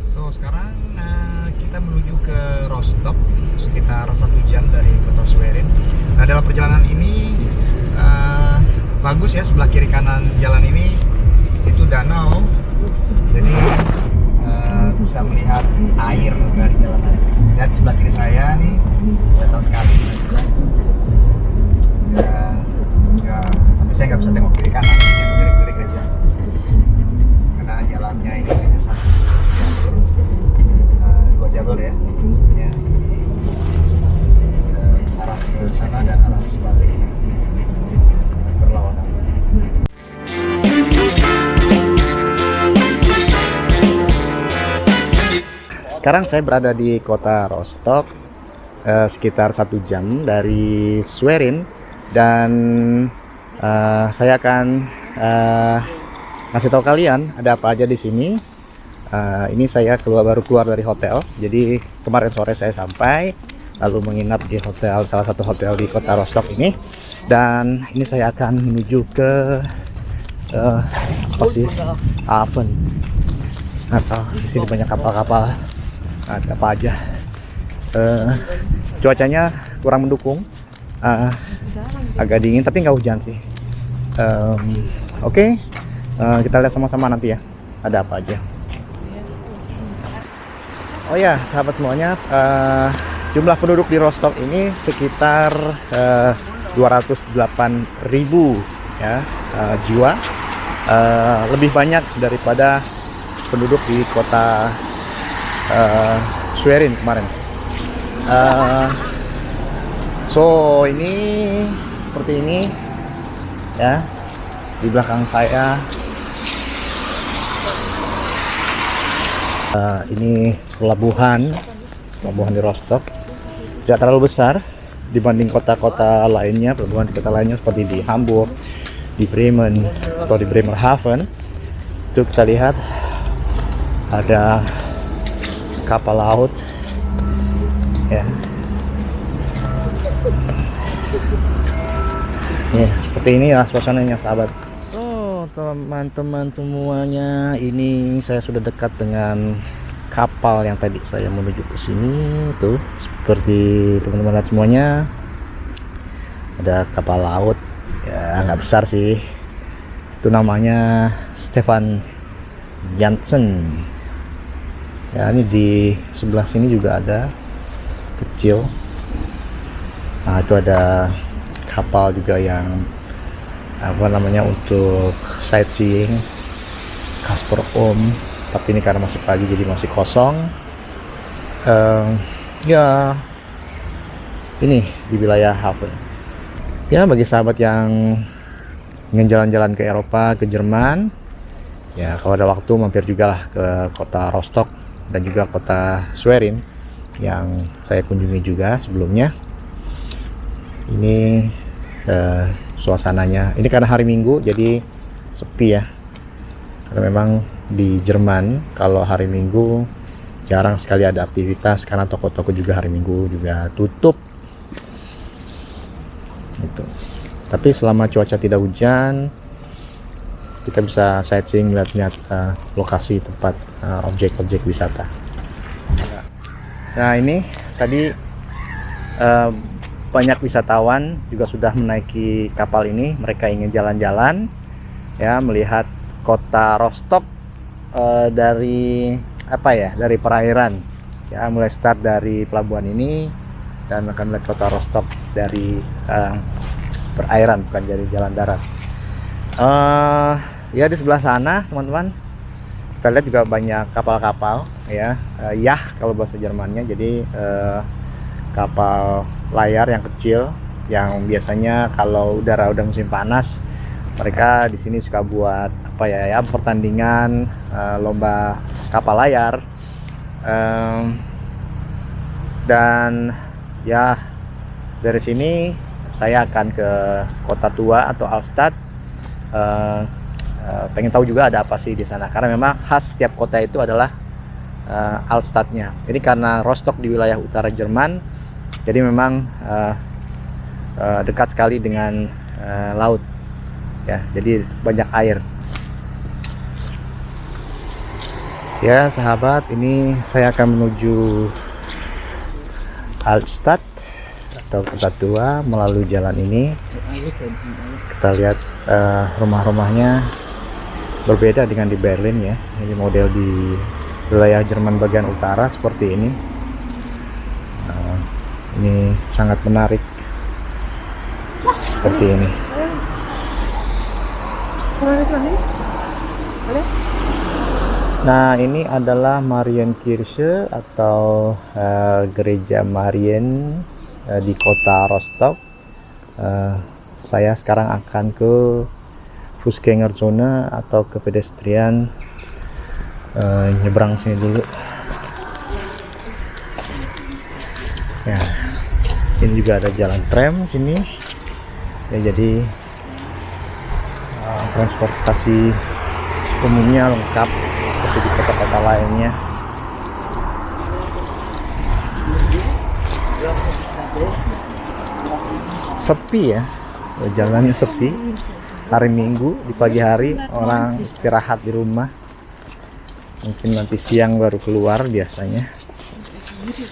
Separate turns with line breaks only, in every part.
So sekarang kita menuju ke Rostock sekitar 1 jam dari kota Schwerin. Nah dalam perjalanan ini bagus ya, sebelah kiri kanan jalan ini itu danau, jadi bisa melihat air dari jalanan. Lihat sebelah kiri saya nih, kelihatan sekali. Ya, tapi saya nggak bisa tengok kiri kanan, lirik-lirik aja karena jalannya ini hanya satu jalur, dua jalur ya, maksudnya arah ke sana dan arah sebaliknya berlawanan. Sekarang saya berada di kota Rostock, sekitar 1 jam dari Schwerin, dan saya akan ngasih tahu kalian ada apa aja di sini. Ini saya baru keluar dari hotel, jadi kemarin sore saya sampai lalu menginap di hotel, salah satu hotel di kota Rostock ini, dan ini saya akan menuju ke apa sih, Hafen, atau di sini banyak kapal-kapal. Ada apa aja. Cuacanya kurang mendukung, agak dingin tapi nggak hujan sih. Oke. Kita lihat sama-sama nanti ya ada apa aja. Oh ya sahabat semuanya, jumlah penduduk di Rostock ini sekitar 208.000 ya, jiwa, lebih banyak daripada penduduk di kota Schwerin kemarin. So ini seperti ini ya, di belakang saya. Ini pelabuhan di Rostock, tidak terlalu besar dibanding kota-kota lainnya, pelabuhan di kota lainnya seperti di Hamburg, di Bremen atau di Bremerhaven. Itu kita lihat ada kapal laut ya. Ya, seperti ini ya suasananya sahabat. So teman-teman semuanya, ini saya sudah dekat dengan kapal yang tadi saya menuju ke sini. Tuh seperti teman-teman lihat semuanya, ada kapal laut ya, nggak besar sih. Itu namanya Stefan Jansen ya. Ini di sebelah sini juga ada kecil. Nah itu ada kapal juga yang apa namanya untuk sightseeing, Kasper Om, tapi ini karena masih pagi jadi masih kosong. Ya ini di wilayah Hafen ya, bagi sahabat yang ingin jalan-jalan ke Eropa, ke Jerman ya, kalau ada waktu mampir juga lah ke kota Rostock dan juga kota Schwerin yang saya kunjungi juga sebelumnya. Ini suasananya, ini karena hari Minggu jadi sepi ya, karena memang di Jerman kalau hari Minggu jarang sekali ada aktivitas karena toko-toko juga hari Minggu juga tutup gitu. Tapi selama cuaca tidak hujan, kita bisa sightseeing, lihat-lihat lokasi tempat objek-objek wisata. Nah ini tadi banyak wisatawan juga sudah menaiki kapal ini. Mereka ingin jalan-jalan ya, melihat kota Rostock dari apa ya, dari perairan ya, mulai start dari pelabuhan ini dan akan melihat kota Rostock dari perairan, bukan dari jalan darat. Ya di sebelah sana teman-teman kita lihat juga banyak kapal-kapal ya, yacht kalau bahasa Jermannya. Jadi kapal layar yang kecil yang biasanya kalau udah musim panas mereka di sini suka buat apa ya, pertandingan lomba kapal layar. Dan ya dari sini saya akan ke kota tua atau Altstadt. Pengen tahu juga ada apa sih di sana, karena memang khas setiap kota itu adalah Altstadtnya. Ini karena Rostock di wilayah utara Jerman, jadi memang dekat sekali dengan laut ya, jadi banyak air. Ya sahabat, ini saya akan menuju Altstadt atau kota tua melalui jalan ini. Kita lihat rumah-rumahnya berbeda dengan di Berlin ya. Ini model di wilayah Jerman bagian utara seperti ini. Ini sangat menarik seperti ini. Nah, ini adalah Marienkirche atau gereja Marien di kota Rostock. Saya sekarang akan ke Fußgängerzone atau ke pedestrian, nyebrang sini dulu. Ya, ini juga ada jalan tram sini. Ya, jadi transportasi umumnya lengkap seperti di kota-kota lainnya. Sepi ya, jalannya sepi. Hari Minggu di pagi hari orang istirahat di rumah. Mungkin nanti siang baru keluar biasanya.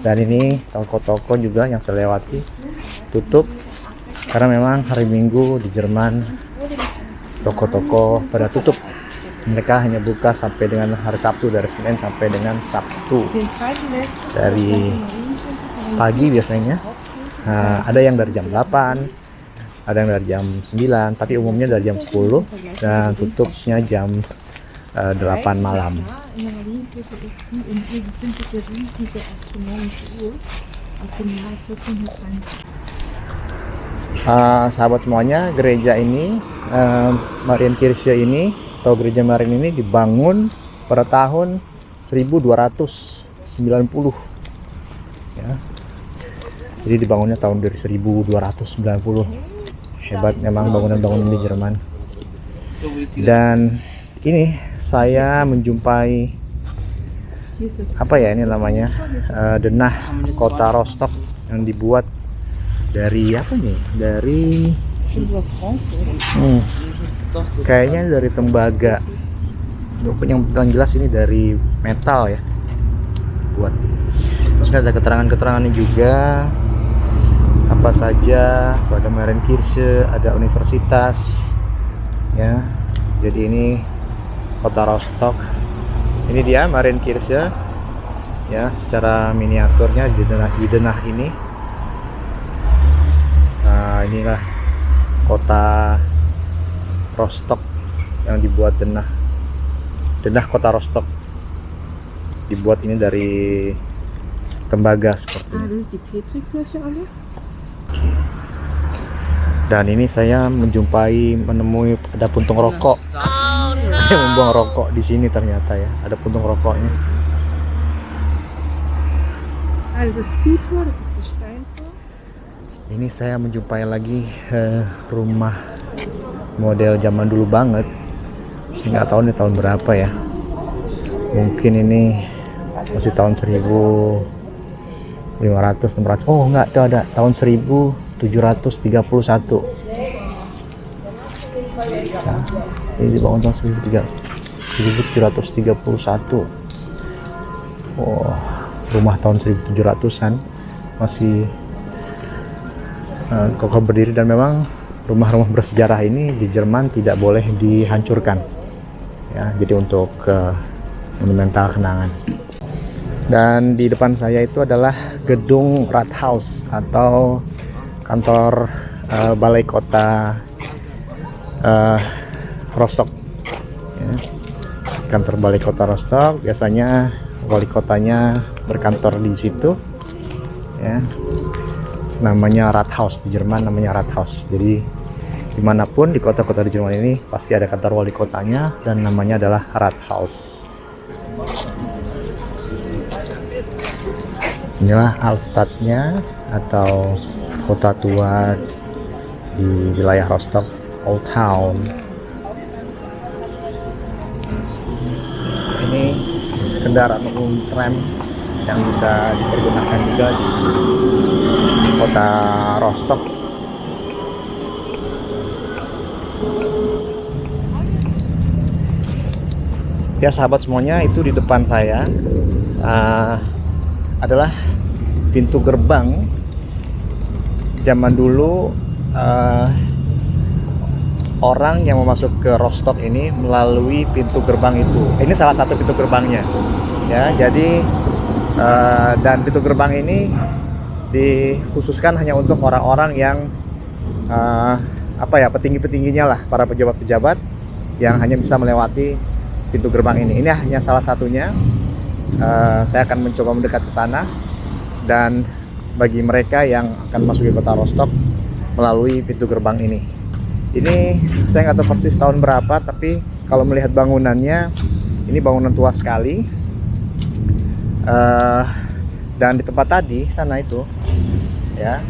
Dan ini toko-toko juga yang saya lewati tutup karena memang hari Minggu di Jerman toko-toko pada tutup. Mereka hanya buka sampai dengan hari Sabtu, dari Senin sampai dengan Sabtu. Dari pagi biasanya. Ada yang dari jam 8, ada yang dari jam 9, tapi umumnya dari jam 10 dan tutupnya jam 8 malam. Sahabat semuanya, gereja ini Marienkirche ini atau gereja Marien ini dibangun pada tahun 1290 ya. Jadi dibangunnya tahun dari 1290. Hebat memang bangunan-bangunan di Jerman. Dan ini saya menjumpai apa ya ini namanya, denah kota Rostock yang dibuat dari apa nih? Dari kayaknya dari tembaga. Yang jelas ini dari metal ya. Buat. Terus ada keterangan-keterangannya juga. Apa saja? So, ada Marienkirche, ada universitas. Ya. Jadi ini kota Rostock. Ini dia Marienkirche. Ya, secara miniaturnya di denah ini. Nah, inilah kota Rostock yang dibuat denah kota Rostock dibuat ini dari tembaga seperti ini. Dan ini saya menemui ada puntung rokok. Dia membuang rokok di sini ternyata ya, ada puntung rokoknya. Ini saya menjumpai lagi rumah model zaman dulu banget. Saya nggak tahu ini tahun berapa ya. Mungkin ini masih tahun 1500, 600. Oh enggak, itu ada tahun 1731. Nah, ini dibangun tahun 1731. Oh, rumah tahun 1700-an masih kokoh berdiri, dan memang rumah-rumah bersejarah ini di Jerman tidak boleh dihancurkan ya, jadi untuk monumental kenangan. Dan di depan saya itu adalah gedung Rathaus atau kantor balai kota Rostock ya. Kantor balai kota Rostock, biasanya wali kotanya berkantor di situ ya. Namanya Rathaus, di Jerman namanya Rathaus. Jadi dimanapun di kota-kota di Jerman ini pasti ada kantor wali kotanya dan namanya adalah Rathaus. Inilah Altstadtnya atau kota tua di wilayah Rostock, Old Town. Ini kendaraan umum tram yang bisa dipergunakan juga di kota Rostock. Ya sahabat semuanya, itu di depan saya adalah pintu gerbang zaman dulu. Orang yang mau masuk ke Rostock ini melalui pintu gerbang itu. Ini salah satu pintu gerbangnya ya. Jadi dan pintu gerbang ini dikhususkan hanya untuk orang-orang yang petinggi-petingginya lah, para pejabat-pejabat yang hanya bisa melewati pintu gerbang ini. Ini hanya salah satunya. Saya akan mencoba mendekat ke sana, dan bagi mereka yang akan masuk ke kota Rostock melalui pintu gerbang ini. Ini saya nggak tahu persis tahun berapa, tapi kalau melihat bangunannya, ini bangunan tua sekali. Dan di tempat tadi sana itu, ya.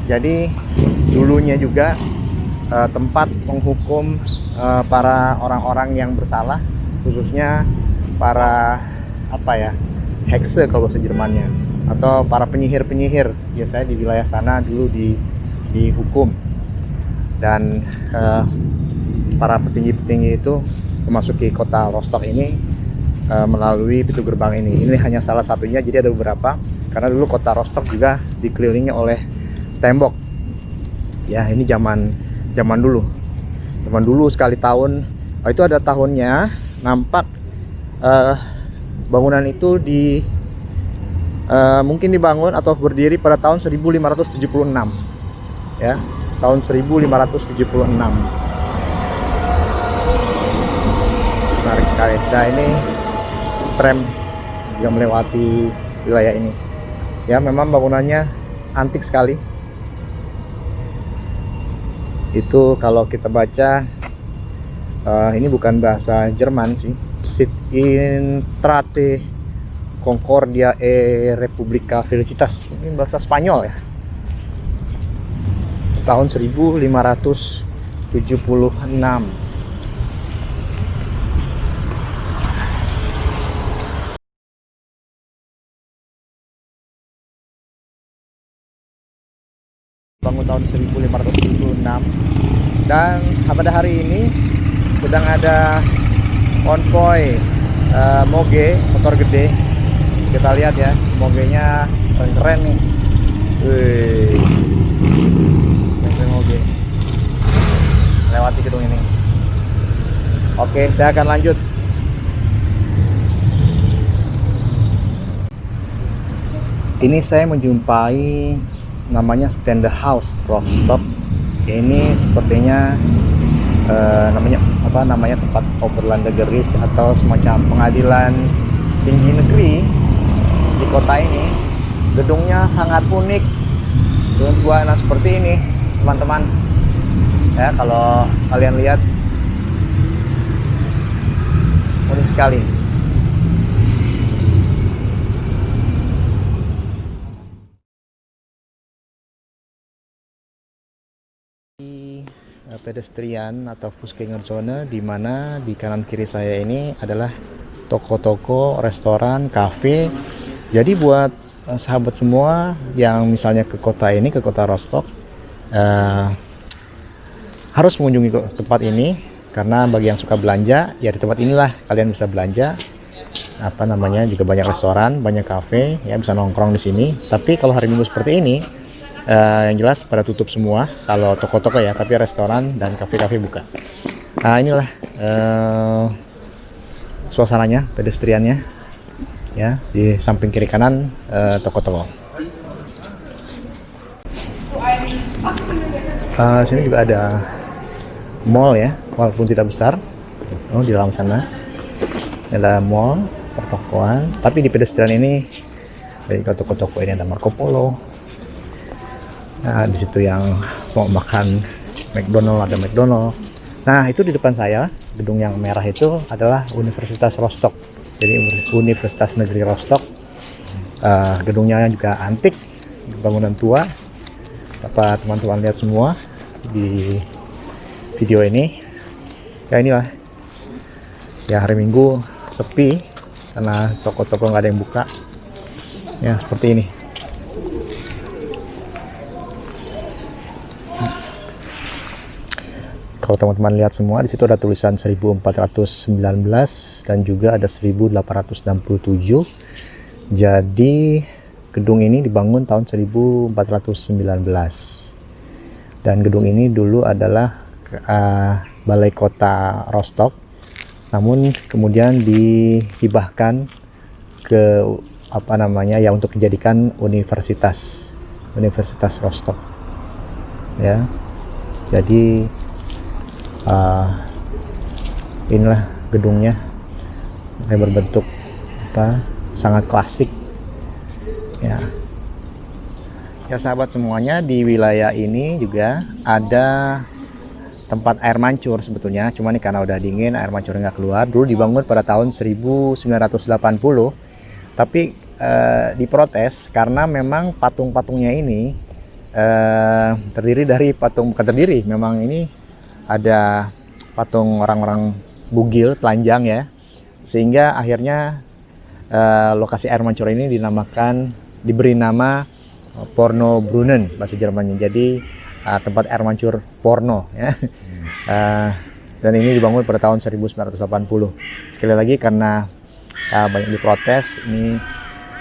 Jadi dulunya juga tempat menghukum para orang-orang yang bersalah, khususnya para Hexe kalau bahasa Jermannya, atau para penyihir-penyihir. Biasanya di wilayah sana dulu dihukum. Dan para petinggi-petinggi itu memasuki kota Rostock ini melalui pintu gerbang ini. Ini hanya salah satunya, jadi ada beberapa, karena dulu kota Rostock juga dikelilingi oleh tembok. Ya, ini zaman dulu sekali tahun. Itu ada tahunnya, nampak bangunan itu mungkin dibangun atau berdiri pada tahun 1576 ya. Tahun 1576. Menarik sekali. Nah, ini tram yang melewati wilayah ini. Ya, memang bangunannya antik sekali. Itu kalau kita baca, ini bukan bahasa Jerman sih. Sit in Trate Concordia e Republica Felicitas. Ini bahasa Spanyol ya. Tahun 1576. Bangun tahun 1576. Dan pada hari ini sedang ada konvoy moge, motor gede. Kita lihat ya, mogenya keren-keren nih. Wih. Moge lewati gedung ini. Oke, saya akan lanjut. Ini saya menjumpai namanya Ständehaus Rostock. Ini sepertinya namanya tempat Oberlandesgericht atau semacam pengadilan tinggi negeri di kota ini. Gedungnya sangat unik, gedung tua. Nah, seperti ini teman-teman ya, kalau kalian lihat, unik sekali. Pedestrian atau Fußgängerzone, di mana di kanan kiri saya ini adalah toko-toko, restoran, kafe. Jadi buat sahabat semua yang misalnya ke kota ini, ke kota Rostock, harus mengunjungi tempat ini, karena bagi yang suka belanja ya di tempat inilah kalian bisa belanja. Juga banyak restoran, banyak kafe, ya bisa nongkrong di sini. Tapi kalau hari Minggu seperti ini, yang jelas pada tutup semua kalau toko-toko ya, tapi restoran dan kafe-kafe buka. Nah, inilah suasananya, pedestriannya ya, di samping kiri kanan toko-toko. Sini juga ada mall ya, walaupun tidak besar. Di dalam sana ada mall, pertokoan, tapi di pedestrian ini dari toko-toko ini ada Marco Polo. Nah, di situ yang mau makan McDonald ada McDonald. Nah, itu di depan saya, gedung yang merah itu adalah Universitas Rostock. Jadi Universitas Negeri Rostock. Gedungnya juga antik, bangunan tua. Dapat teman-teman lihat semua di video ini. Ya, inilah ya, hari Minggu sepi karena toko-toko nggak ada yang buka ya, seperti ini. Kalau teman-teman lihat semua, di situ ada tulisan 1419 dan juga ada 1867. Jadi gedung ini dibangun tahun 1419. Dan gedung ini dulu adalah Balai Kota Rostock, namun kemudian dihibahkan ke untuk dijadikan Universitas Rostock, ya. Jadi inilah gedungnya, yang berbentuk sangat klasik, ya. Ya sahabat semuanya, di wilayah ini juga ada tempat air mancur sebetulnya, cuma nih karena udah dingin air mancurnya nggak keluar. Dulu dibangun pada tahun 1980, tapi diprotes karena memang patung-patungnya ini terdiri dari memang ini ada patung orang-orang bugil, telanjang ya, sehingga akhirnya lokasi air mancur ini diberi nama Pornobrunnen bahasa Jermannya, jadi tempat air mancur porno, ya. Dan ini dibangun pada tahun 1980. Sekali lagi karena banyak diprotes, ini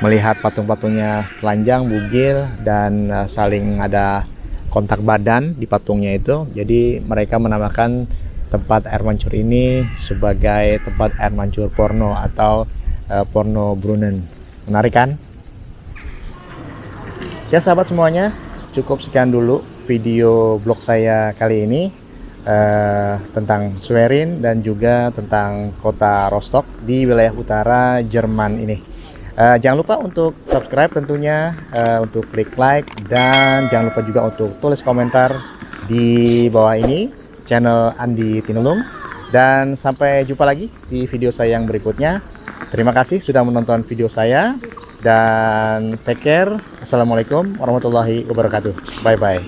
melihat patung-patungnya telanjang, bugil, dan saling ada kontak badan di patungnya itu, jadi mereka menamakan tempat air mancur ini sebagai tempat air mancur porno atau Pornobrunnen. Menarik kan? Ya sahabat semuanya, cukup sekian dulu video blog saya kali ini tentang Schwerin dan juga tentang kota Rostock di wilayah utara Jerman ini. Jangan lupa untuk subscribe tentunya, untuk klik like, dan jangan lupa juga untuk tulis komentar di bawah ini channel Andi Tinulung. Dan sampai jumpa lagi di video saya yang berikutnya. Terima kasih sudah menonton video saya, dan take care. Assalamualaikum warahmatullahi wabarakatuh. Bye bye.